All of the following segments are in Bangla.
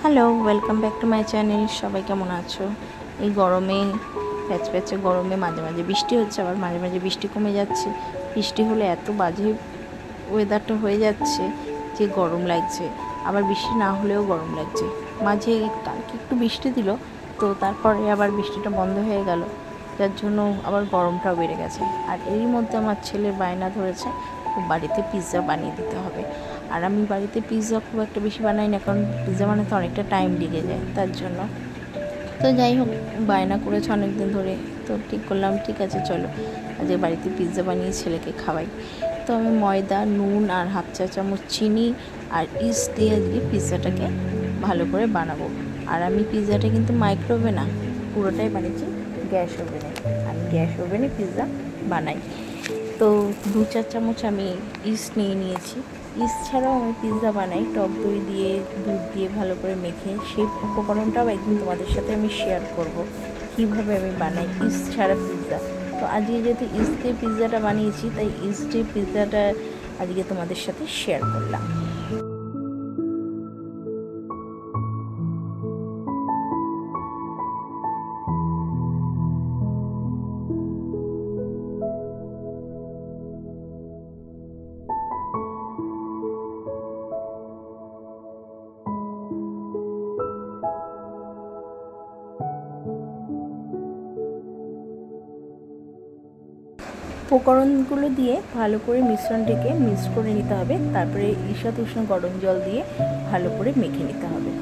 Hello, welcome back to my channel. সবাই কেমন আছো? এই গরমে প্যাচপ্যাচে গরমে মাঝে মাঝে বৃষ্টি হচ্ছে, আবার মাঝে মাঝে বৃষ্টি কমে যাচ্ছে। বৃষ্টি হলে এত বাজে ওয়েদারটা হয়ে যাচ্ছে যে গরম লাগছে, আবার বৃষ্টি না হলেও গরম লাগছে। মাঝে কালকে একটু বৃষ্টি দিল, তো তারপরে আবার বৃষ্টিটা বন্ধ হয়ে গেল, যার জন্য আবার গরমটাও বেড়ে গেছে। আর এরই মধ্যে আমার ছেলের বায়না ধরেছে বাড়িতে পিৎজা বানিয়ে দিতে হবে। আর আমি বাড়িতে পিৎজা খুব একটা বেশি বানাই না, কারণ পিৎজা বানাতে অনেকটা টাইম লেগে যায়, তার জন্য। তো যাই হোক, বায়না করেছে অনেক দিন ধরে, তো ঠিক করলাম ঠিক আছে চলো আজকে বাড়িতে পিৎজা বানিয়ে ছেলেকে খাওয়াই। তো আমি ময়দা, নুন আর হাফ চা চামচ চিনি আর ইস্ট দিয়ে আজকে পিৎজাটাকে ভালো করে বানাবো। আর আমি পিৎজাটা কিন্তু মাইক্রোওভেনে না, পুরোটাই বানিয়েছি গ্যাস ওভেনে। আমি গ্যাস ওভেনে পিৎজা বানাই। তো 2-4 চামচ আমি ইস্ট নিয়ে নিয়েছি। ইস্ট ছাড়াও আমি পিৎজা বানাই টক দই দিয়ে, দুধ দিয়ে ভালো করে মেখে। সেই উপকরণটাও একদিন তোমাদের সাথে আমি শেয়ার করব কীভাবে আমি বানাই ইস্ট ছাড়া পিৎজা। তো আজকে যেহেতু ইস্ট দিয়ে পিৎজাটা বানিয়েছি, তাই ইস্ট দিয়ে পিৎজাটা আজকে তোমাদের সাথে শেয়ার করলাম। উপকরণগুলো দিয়ে ভালো করে মিশ্রণটিকে মিক্স করে নিতে হবে। তারপরে ঈষৎ উষ্ণ গরম জল দিয়ে ভালো করে মেখে নিতে হবে।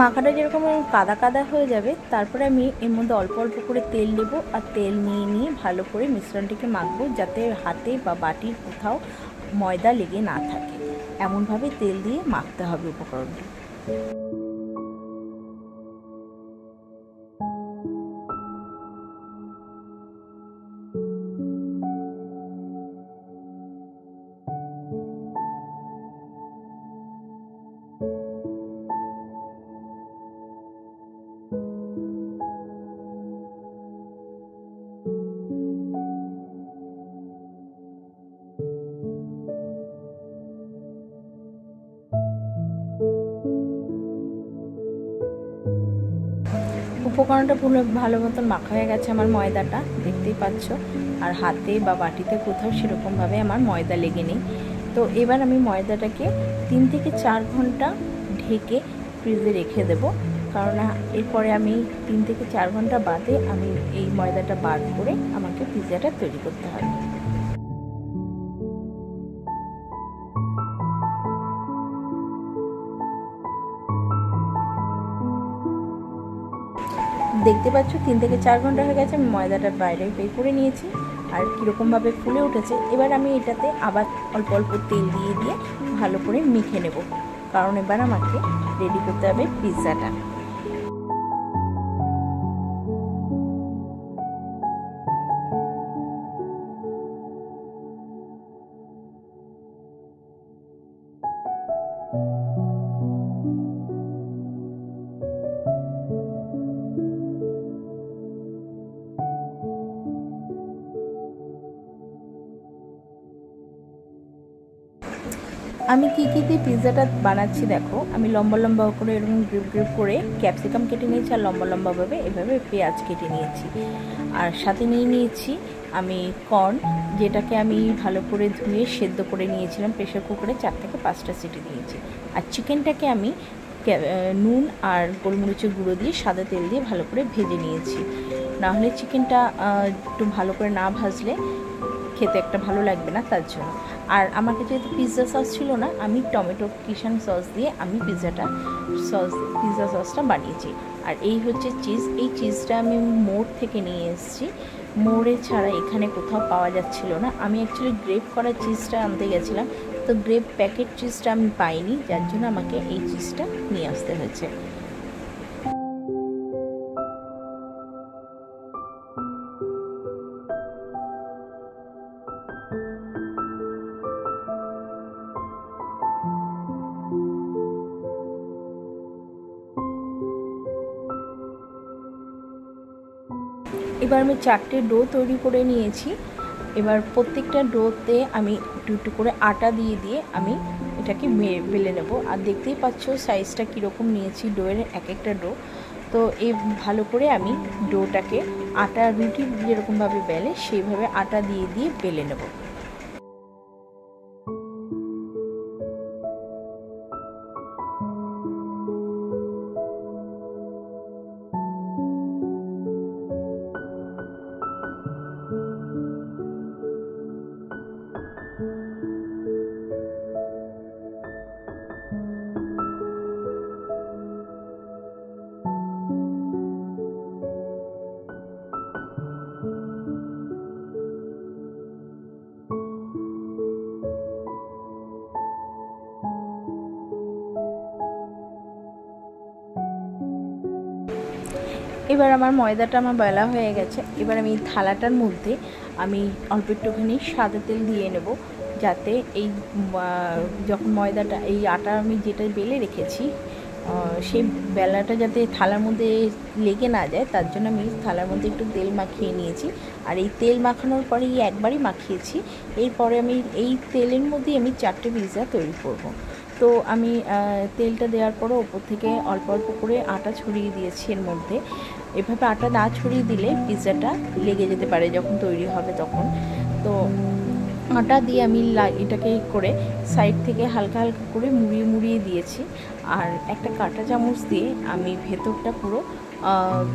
মাখাটা যেরকম কাদা কাদা হয়ে যাবে, তারপরে আমি এর মধ্যে অল্প অল্প করে তেল নেব, আর তেল নিয়ে ভালো করে মিশ্রণটিকে মাখবো, যাতে হাতে বা বাটির কোথাও ময়দা লেগে না থাকে। এমনভাবে তেল দিয়ে মাখতে হবে উপকরণটি। উপকরণটা পুরো ভালো মতন মাখা হয়ে গেছে আমার ময়দাটা, দেখতেই পাচ্ছ। আর হাতে বা বাটিতে কোথাও সেরকমভাবে আমার ময়দা লেগে নেই। তো এবার আমি ময়দাটাকে 3 থেকে 4 ঘন্টা ঢেকে ফ্রিজে রেখে দেবো, কারণ এরপরে আমি 3 থেকে 4 ঘন্টা বাদে আমি এই ময়দাটা বার করে আমাকে পিৎজাটা তৈরি করতে হবে। দেখতে পাচ্ছ 3 থেকে 4 ঘন্টা হয়ে গেছে, আমি ময়দাটা বাইরে বের করে নিয়েছি। আর কীরকমভাবে ফুলে উঠেছে, এবার আমি এটাতে আবার অল্প অল্প তেল দিয়ে দিয়ে ভালো করে মেখে নেব, কারণ এবার আমাকে রেডি করতে হবে পিৎজাটা। আমি কী কী দিয়ে পিৎজাটা বানাচ্ছি দেখো। আমি লম্বা লম্বা করে এরকম গ্রিপ গ্রিপ করে ক্যাপসিকাম কেটে নিয়েছি, আর লম্বা লম্বাভাবে এভাবে পেঁয়াজ কেটে নিয়েছি। আর সাথে নিয়েছি আমি কর্ন, যেটাকে আমি ভালো করে ধুয়ে সেদ্ধ করে নিয়েছিলাম প্রেশার কুকারে, 4 থেকে 5টা সিটি দিয়েছি। আর চিকেনটাকে আমি নুন আর গোলমরিচের গুঁড়ো দিয়ে সাদা তেল দিয়ে ভালো করে ভেজে নিয়েছি। নাহলে চিকেনটা একটু ভালো করে না ভাজলে খেতে একটা ভালো লাগবে না, তার জন্য। আর আমার কাছে যেহেতু পিৎজা সস ছিল না, আমি টমেটো কিষান সস দিয়ে আমি পিৎজা সসটা বানিয়েছি। আর এই হচ্ছে চিজ। এই চিজটা আমি মোড় থেকে নিয়ে এসেছি। মোড়ে ছাড়া এখানে কোথাও পাওয়া যাচ্ছিল না। আমি অ্যাকচুয়ালি গ্রেপ করা চিজটা আনতে গেছিলাম, তো গ্রেপ প্যাকেট চিজটা আমি পাইনি, যার জন্য আমাকে এই চিজটা নিয়ে আসতে হয়েছে। এবার আমি 4টে ডো তৈরি করে নিয়েছি। এবার প্রত্যেকটা ডোতে আমি একটু একটু করে আটা দিয়ে দিয়ে আমি এটাকে বেলে নেব। আর দেখতেই পাচ্ছ সাইজটা কীরকম নিয়েছি ডোয়ের, এক একটা ডো। তো এই ভালো করে আমি ডোটাকে আটা রুটি যেরকমভাবে বেলে সেইভাবে আটা দিয়ে দিয়ে বেলে নেব। এবার আমার ময়দাটা আমার বেলা হয়ে গেছে। এবার আমি থালাটার মধ্যে আমি অল্প একটুখানি সাদা তেল দিয়ে নেব, যাতে এই যখন ময়দাটা এই আটা আমি যেটা বেলে রেখেছি সেই বেলাটা যাতে থালার মধ্যে লেগে না যায়, তার জন্য আমি থালার মধ্যে একটু তেল মাখিয়ে নিয়েছি। আর এই তেল মাখানোর পরে একবারই মাখিয়েছি। এরপরে আমি এই তেলের মধ্যেই আমি 4টে পিৎজা তৈরি করব। তো আমি তেলটা দেওয়ার পরে ওপর থেকে অল্প অল্প করে আটা ছড়িয়ে দিয়েছি এর মধ্যে। এভাবে আটা না ছড়িয়ে দিলে পিৎজাটা লেগে যেতে পারে যখন তৈরি হবে তখন। তো আটা দিয়ে আমি এটাকে করে সাইড থেকে হালকা হালকা করে মুড়িয়ে মুড়িয়ে দিয়েছি। আর একটা কাঁটা চামচ দিয়ে আমি ভেতরটা পুরো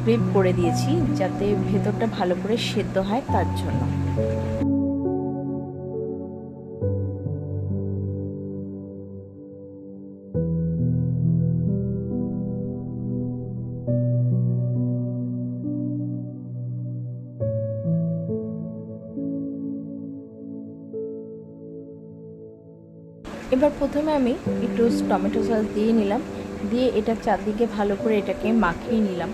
গ্রেট করে দিয়েছি, যাতে ভেতরটা ভালো করে সেদ্ধ হয় তার জন্য। এবার প্রথমে আমি একটু টমেটো সস দিয়ে নিলাম, দিয়ে এটা চারদিকে ভালো করে এটাকে মাখিয়ে নিলাম।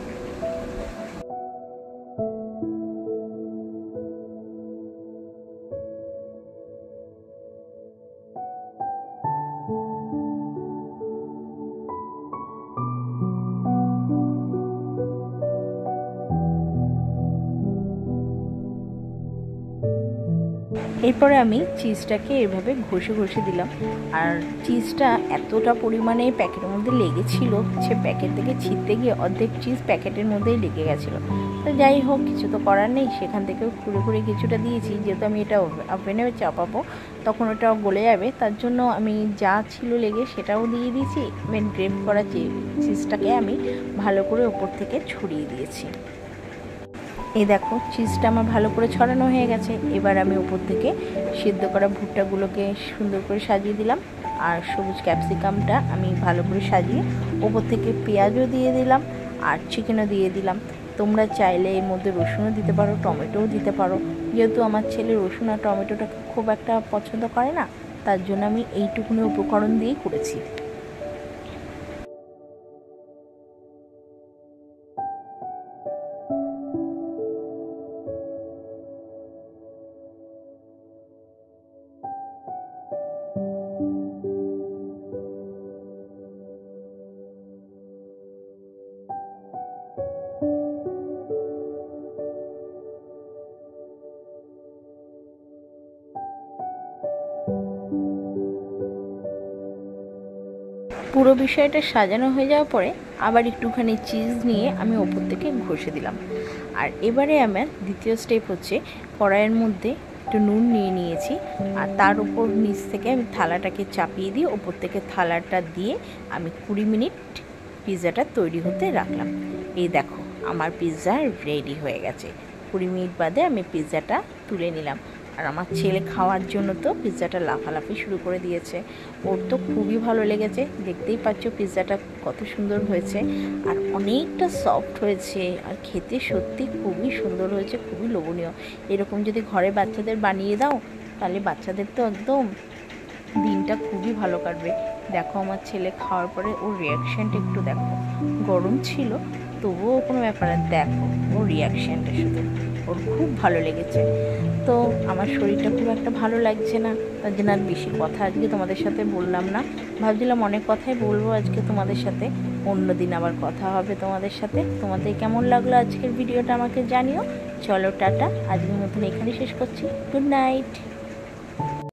এরপরে আমি চিজটাকে এভাবে ঘষে ঘষে দিলাম। আর চিজটা এতটা পরিমাণে প্যাকেটের মধ্যে লেগেছিল, সে প্যাকেট থেকে ছিঁড়তে গিয়ে অর্ধেক চিজ প্যাকেটের মধ্যেই লেগে গেছিলো। তো যাই হোক, কিছু তো করার নেই, সেখান থেকেও খুঁড়ে খুঁড়ে কিছুটা দিয়েছি। যেহেতু আমি এটা ওভেনে চাপাবো তখন ওটা গলে যাবে, তার জন্য আমি যা ছিল লেগে সেটাও দিয়ে দিয়েছি। ইভেন গ্রেট করা চিজটাকে আমি ভালো করে ওপর থেকে ছড়িয়ে দিয়েছি। এই দেখো চিজটা আমার ভালো করে ছড়ানো হয়ে গেছে। এবার আমি উপর থেকে সিদ্ধ করা ভুট্টাগুলোকে সুন্দর করে সাজিয়ে দিলাম। আর সবুজ ক্যাপসিকামটা আমি ভালো করে সাজিয়ে ওপর থেকে পেঁয়াজও দিয়ে দিলাম আর চিকেনও দিয়ে দিলাম। তোমরা চাইলে এর মধ্যে রসুনও দিতে পারো, টমেটোও দিতে পারো। যেহেতু আমার ছেলে রসুন আর টমেটোটা খুব একটা পছন্দ করে না, তার জন্য আমি এইটুকুনি উপকরণ দিয়েই করেছি। পুরো বিষয়টা সাজানো হয়ে যাওয়ার পরে আবার একটুখানি চিজ নিয়ে আমি ওপর থেকে ঘষে দিলাম। আর এবারে আমার দ্বিতীয় স্টেপ হচ্ছে, কড়াইয়ের মধ্যে একটু নুন নিয়ে নিয়েছি আর তার উপর নিচ থেকে আমি থালাটাকে চাপিয়ে দিয়ে ওপর থেকে থালাটা দিয়ে আমি 20 মিনিট পিৎজাটা তৈরি হতে রাখলাম। এই দেখো আমার পিৎজা রেডি হয়ে গেছে। 20 মিনিট বাদে আমি পিৎজাটা তুলে নিলাম। আর আমার ছেলে খাওয়ার জন্য তো পিৎজাটা লাফালাফি শুরু করে দিয়েছে। ওর তো খুবই ভালো লেগেছে। দেখতেই পাচ্ছ পিৎজাটা কত সুন্দর হয়েছে আর অনেকটা সফট হয়েছে আর খেতে সত্যি খুবই সুন্দর হয়েছে, খুবই লোভনীয়। এরকম যদি ঘরে বাচ্চাদের বানিয়ে দাও তাহলে বাচ্চাদের তো একদম দিনটা খুবই ভালো কাটবে। দেখো আমার ছেলে খাওয়ার পরে ওর রিয়াকশানটা একটু দেখো। গরম ছিল তবুও কোনো ব্যাপার না, দেখো ওর রিয়াকশানটা শুধু, ওর খুব ভালো লেগেছে। তো আমার শরীরটা খুব একটা ভালো লাগছে না, তার জন্য আর বেশি কথা আজকে তোমাদের সাথে বললাম না। ভাবছিলাম অনেক কথাই বলবো আজকে তোমাদের সাথে, অন্যদিন আবার কথা হবে তোমাদের সাথে। তোমাদের কেমন লাগলো আজকের ভিডিওটা আমাকে জানিও। চলো টাটা, আজকের মতন এখানেই শেষ করছি। Good night.